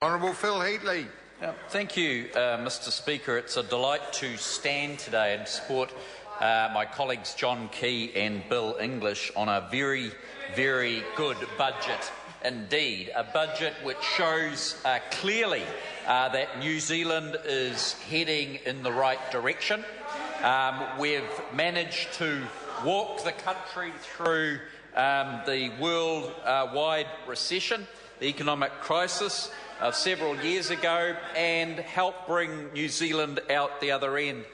Honourable Phil Heatley. Thank you, Mr Speaker. It's a delight to stand today and support my colleagues John Key and Bill English on a very, very good budget indeed. A budget which shows clearly that New Zealand is heading in the right direction. We've managed to walk the country through the worldwide recession, the economic crisis of several years ago, and help bring New Zealand out the other end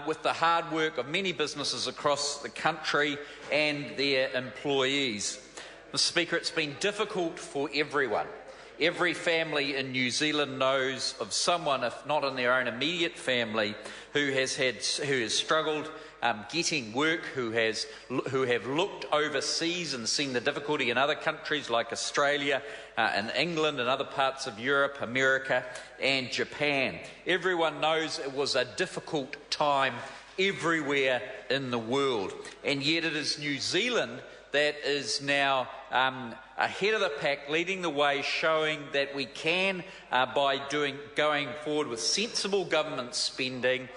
with the hard work of many businesses across the country and their employees. Mr Speaker, it's been difficult for everyone. Every family in New Zealand knows of someone, if not in their own immediate family, who has struggled getting work, who have looked overseas and seen the difficulty in other countries like Australia and England and other parts of Europe, America and Japan. Everyone knows it was a difficult time everywhere in the world, and yet it is New Zealand that is now ahead of the pack, leading the way, showing that we can, by going forward with sensible government spending,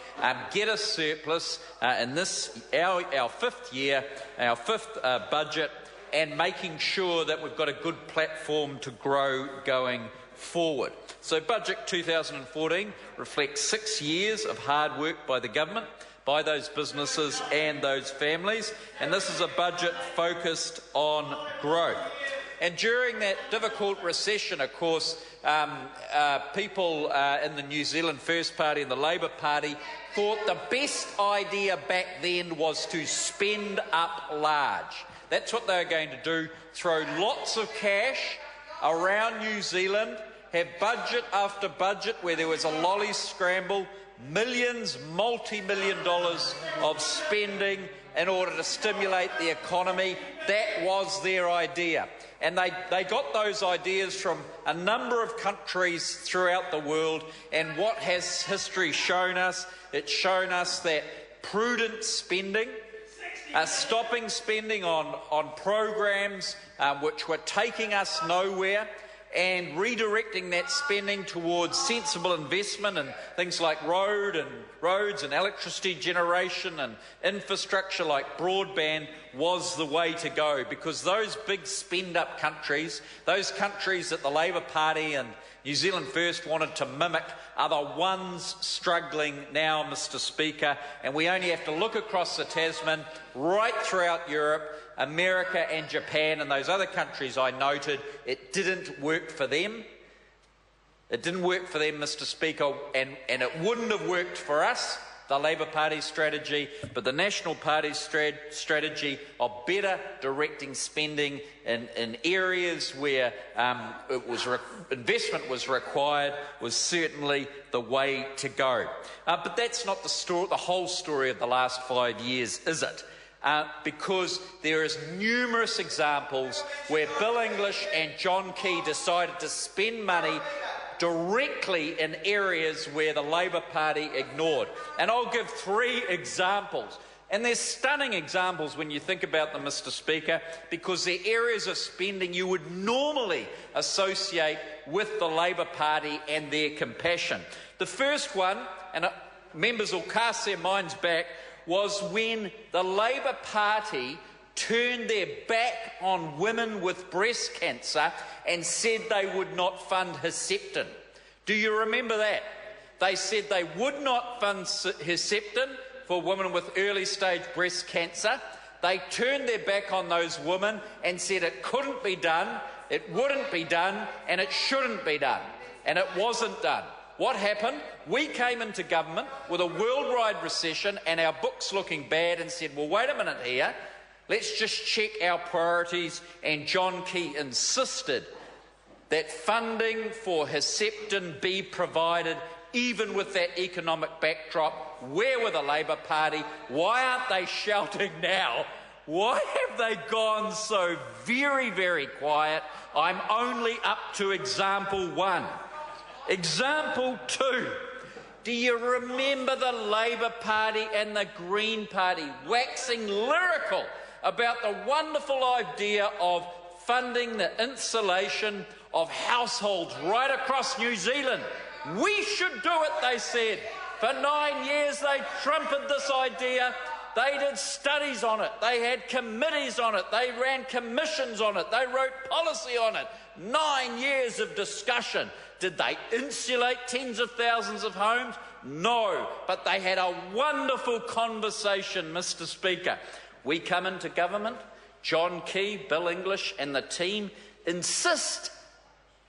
get a surplus in this our fifth year, our fifth budget, and making sure that we've got a good platform to grow going forward. So Budget 2014 reflects 6 years of hard work by the government, by those businesses and those families, and this is a budget focused on growth. And during that difficult recession, of course, people in the New Zealand First Party and the Labour Party thought the best idea back then was to spend up large. That's what they were going to do, throw lots of cash around New Zealand, have budget after budget where there was a lolly scramble, millions, multi-million dollars of spending in order to stimulate the economy. That was their idea. And they got those ideas from a number of countries throughout the world. And what has history shown us? It's shown us that prudent spending, stopping spending on programs which were taking us nowhere, and redirecting that spending towards sensible investment in things like roads and electricity generation and infrastructure like broadband was the way to go, because those big spend-up countries, those countries that the Labour Party and New Zealand First wanted to mimic, are the ones struggling now, Mr Speaker, and we only have to look across the Tasman, right throughout Europe, America and Japan and those other countries I noted. It didn't work for them. It didn't work for them, Mr Speaker, and it wouldn't have worked for us, the Labour Party strategy, but the National Party's strategy of better directing spending in areas where investment was required was certainly the way to go. But that's not the whole story of the last 5 years, is it? Because there is numerous examples where Bill English and John Key decided to spend money directly in areas where the Labour Party ignored. And I'll give 3 examples. And they're stunning examples when you think about them, Mr Speaker, because they're areas of spending you would normally associate with the Labour Party and their compassion. The first one, and members will cast their minds back, was when the Labour Party turned their back on women with breast cancer and said they would not fund Herceptin. Do you remember that? They said they would not fund Herceptin for women with early-stage breast cancer. They turned their back on those women and said it couldn't be done, it wouldn't be done, and it shouldn't be done. And it wasn't done. What happened? We came into government with a worldwide recession and our books looking bad and said, well, wait a minute here, let's just check our priorities. And John Key insisted that funding for Herceptin be provided even with that economic backdrop. Where were the Labour Party? Why aren't they shouting now? Why have they gone so very, very quiet? I'm only up to example 1. Example 2, do you remember the Labour Party and the Green Party waxing lyrical about the wonderful idea of funding the installation of households right across New Zealand. We should do it, they said. For 9 years they trumpeted this idea. They did studies on it. They had committees on it. They ran commissions on it. They wrote policy on it. 9 years of discussion. Did they insulate tens of thousands of homes? No, but they had a wonderful conversation, Mr. Speaker. We come into government, John Key, Bill English and the team insist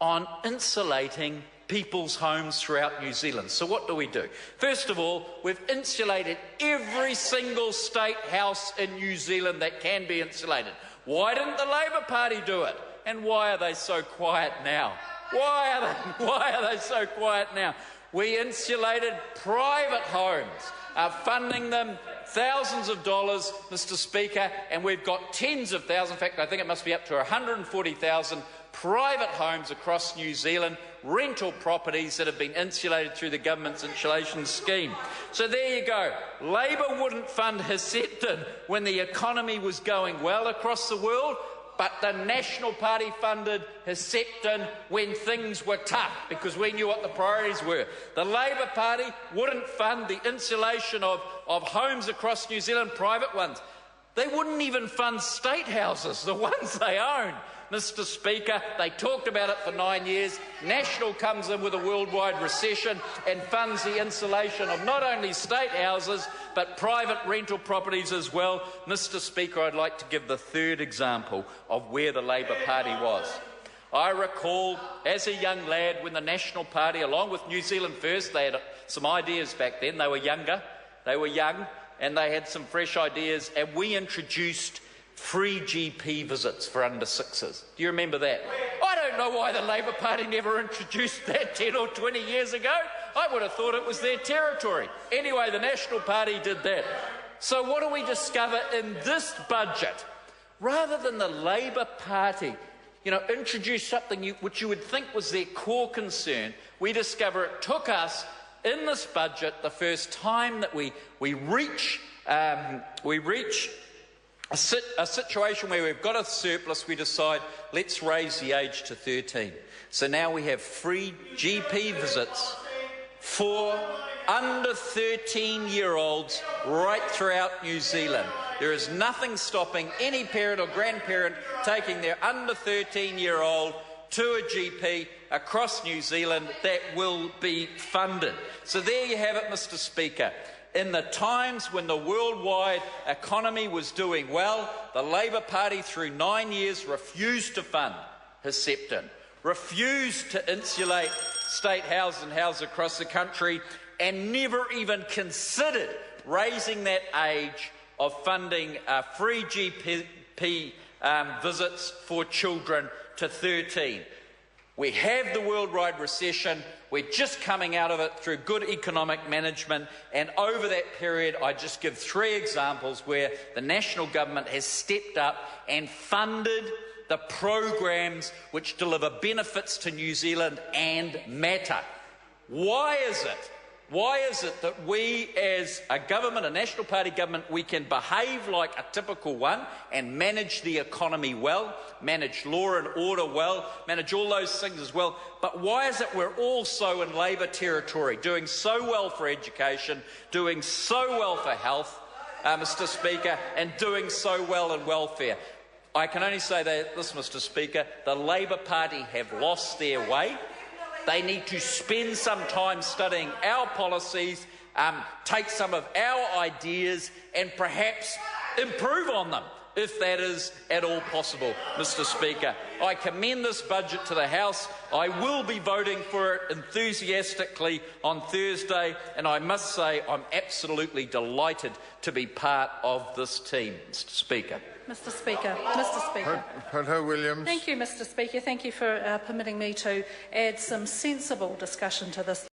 on insulating people's homes throughout New Zealand. So what do? First of all, we've insulated every single state house in New Zealand that can be insulated. Why didn't the Labour Party do it? And why are they so quiet now? Why are they so quiet now? We insulated private homes, funding them thousands of dollars, Mr. Speaker, and we've got tens of thousands, in fact I think it must be up to 140,000 private homes across New Zealand, rental properties that have been insulated through the government's insulation scheme. So there you go. Labour wouldn't fund Hesepton when the economy was going well across the world, but the National Party funded Hesepton when things were tough because we knew what the priorities were. The Labour Party wouldn't fund the insulation of homes across New Zealand, private ones. They wouldn't even fund state houses, the ones they own. Mr. Speaker, they talked about it for 9 years. National comes in with a worldwide recession and funds the insulation of not only state houses but private rental properties as well. Mr. Speaker, I'd like to give the third example of where the Labour Party was. I recall as a young lad when the National Party, along with New Zealand First, they had some ideas back then. They were young and they had some fresh ideas, and we introduced free GP visits for under sixes. Do you remember that? I don't know why the Labour Party never introduced that 10 or 20 years ago. I would have thought it was their territory. Anyway, the National Party did that. So what do we discover in this budget? Rather than the Labour Party, introduce something which you would think was their core concern, we discover it took us in this budget the first time that we reach a situation where we've got a surplus, we decide, let's raise the age to 13. So now we have free GP visits for under 13-year-olds right throughout New Zealand. There is nothing stopping any parent or grandparent taking their under 13-year-old to a GP across New Zealand. That will be funded. So there you have it, Mr. Speaker. In the times when the worldwide economy was doing well, the Labour Party through 9 years refused to fund Hesepton, refused to insulate state houses and houses across the country, and never even considered raising that age of funding free GP visits for children to 13. We have the worldwide recession. We're just coming out of it through good economic management, and over that period I just give 3 examples where the national government has stepped up and funded the programs which deliver benefits to New Zealand and matter. Why is it? Why is it that we as a government, a National Party government, we can behave like a typical one and manage the economy well, manage law and order well, manage all those things as well, but why is it we're also in Labour territory, doing so well for education, doing so well for health, Mr. Speaker, and doing so well in welfare? I can only say this, Mr. Speaker, the Labour Party have lost their way. They need to spend some time studying our policies, take some of our ideas and perhaps improve on them, if that is at all possible, Mr. Speaker. I commend this budget to the House. I will be voting for it enthusiastically on Thursday, and I must say I'm absolutely delighted to be part of this team, Mr. Speaker. Mr. Speaker. Williams. Thank you, Mr. Speaker. Thank you for permitting me to add some sensible discussion to this.